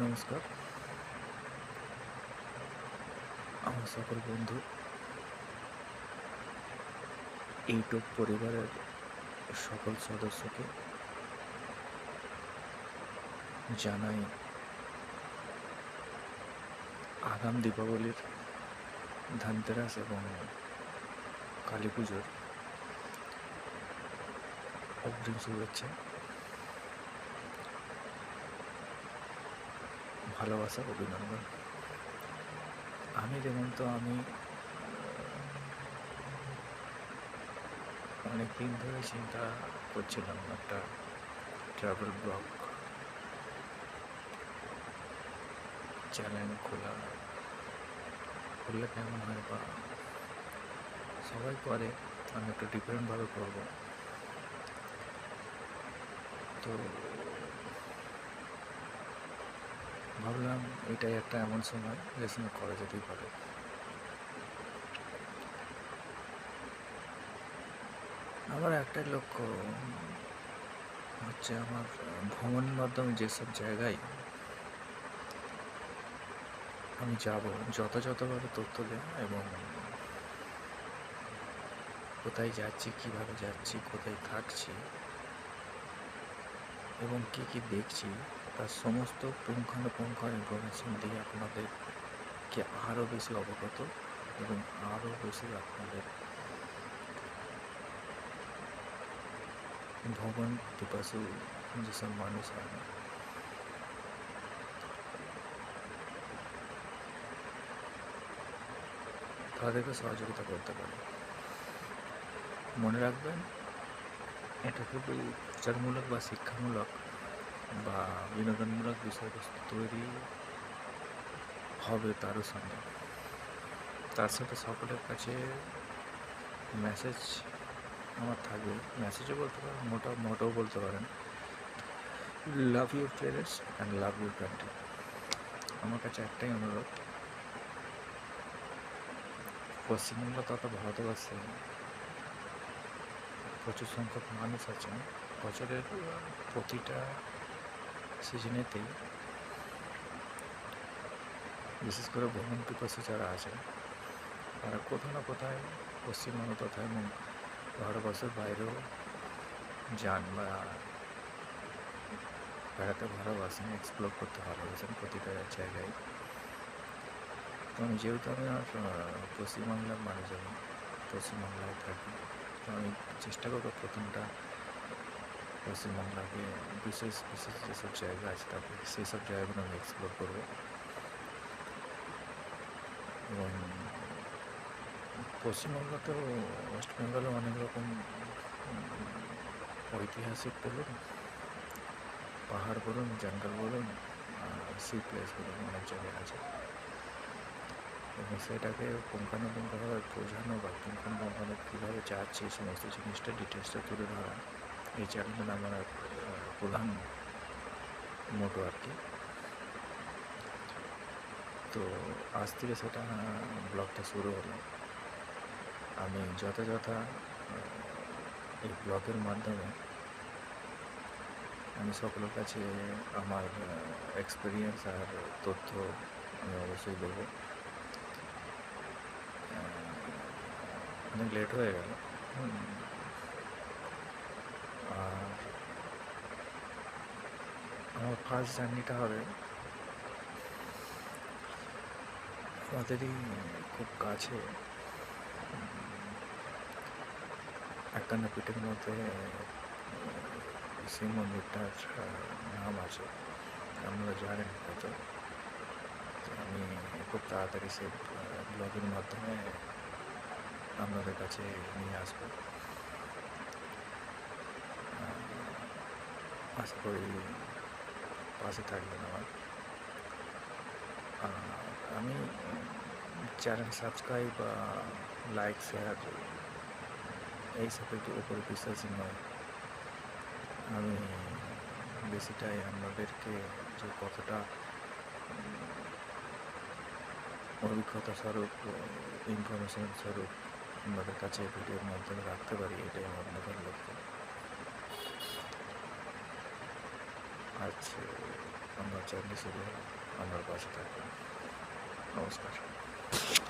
নমস্কার। আমার সকল বন্ধু ইউটিউব পরিবারের সকল সদস্যকে জানাই আগাম দীপাবলির, ধনতেরাস এবং কালী পুজোর অগ্রিম শুভেচ্ছা, ভালোবাসা, অভিনন্দন। আমি অনেক দিন ধরে চিন্তা করছিলাম একটা ট্রাভেল ব্লগ চ্যানেল খুললে কেমন হয়, বা সবাই করে, আমি একটু ডিফারেন্টভাবে করবো। তো ভাবলাম এটাই একটা এমন সময় যে সময় করা যেতেই পারে। আমার একটাই লক্ষ্য হচ্ছে, আমার ভ্রমণের মাধ্যমে যেসব জায়গায় আমি যাব, যথাযথভাবে তথ্য দেওয়া এবং কোথায় যাচ্ছি, কিভাবে যাচ্ছি, কোথায় থাকছি এবং কী কী দেখছি, তার সমস্ত পুঙ্খানুপুঙ্খ ইনফরমেশন দিয়ে আপনাদেরকে আরও বেশি অবগত এবং আরও বেশি আপনাদের ভ্রমণ পিপাসু যেসব মানুষ হয় তাদেরকে সহযোগিতা করতে পারে। মনে রাখবেন, এটা খুবই প্রচারমূলক বা শিক্ষামূলক বা বিনোদনমূলক বিষয়বস্তু তৈরি হবে তারও সঙ্গে, তার সাথে সকলের কাছে মেসেজ আমার থাকবে। মেসেজও বলতে পারেন, মোটেও বলতে পারেন, love your players and love your country. আমার কাছে একটাই অনুরোধ, পশ্চিমবঙ্গ তথা ভারতবর্ষে প্রচুর সংখ্যক মানুষ আছেন। বছরের প্রতিটা সিজনেতেই, বিশেষ করে ভ্রমণ পিপাসু যারা আছেন, তারা কোথাও না কোথায় পশ্চিমবঙ্গ তথা এবং ভারতবর্ষের বাইরেও যান বা বেড়াতে ভালোবাসেন, এক্সপ্লোর করতে ভালোবাসেন প্রতিটা জায়গায়। তো যেহেতু আমি আর পশ্চিমবাংলার মানুষ, আমি পশ্চিমবাংলায় থাকি, তো আমি চেষ্টা করবো প্রথমটা পশ্চিমবাংলাকে বিশেষ বিশেষ যেসব জায়গা আছে তারপরে সেই সব জায়গাগুলো আমি এক্সপ্লোর করবো। এবং পশ্চিমবঙ্গতেও, ওয়েস্ট বেঙ্গলেও অনেক রকম ঐতিহাসিক বলুন, পাহাড় বলুন, জঙ্গল বলুন, সি প্লেস বলুন, অনেক জায়গায় আছে। এবং সেটাকে পুঙ্খানুপুঙ্খভাবে বোঝানো বা পুঙ্খানুপুঙ্খভাবে কীভাবে যাচ্ছে এই সমস্ত জিনিসটা ডিটেলসটা তুলে ধরা এই চ্যানেলের আমার প্রধান মোটো আর কি। তো আজ থেকে সেটা ব্লগটা শুরু হলো। আমি যথাযথ এই ব্লগের মাধ্যমে আমি সকলের কাছে আমার এক্সপিরিয়েন্স আর তথ্য আমি অবশ্যই দেবো। অনেক লেট হয়ে গেল। আর আমার ফার্স্ট জার্নিটা হবে আমাদেরই খুব কাছে একান্নপীঠের মধ্যে শিব মন্দিরটার নাম আছে, আপনারা জানেন হয়তো। আমি খুব তাড়াতাড়ি সে ব্লগের মাধ্যমে আপনাদের কাছে নিয়ে আসবো। আশা করি পাশে থাকবেন আমার। আমি চ্যানেল সাবস্ক্রাইব বা লাইক, শেয়ার এইসবের উপরে বিশ্বাসী নয়। আমি বেশিটাই আপনাদেরকে যে কতটা অভিজ্ঞতা স্বরূপ, ইনফরমেশন স্বরূপ আপনাদের কাছে ভিডিওর মাধ্যমে রাখতে পারি, এটাই আমার প্রধান লক্ষ্য। আচ্ছা, আমার জার্নি শুরু হলো। আমার পাশে থাকবেন। নমস্কার।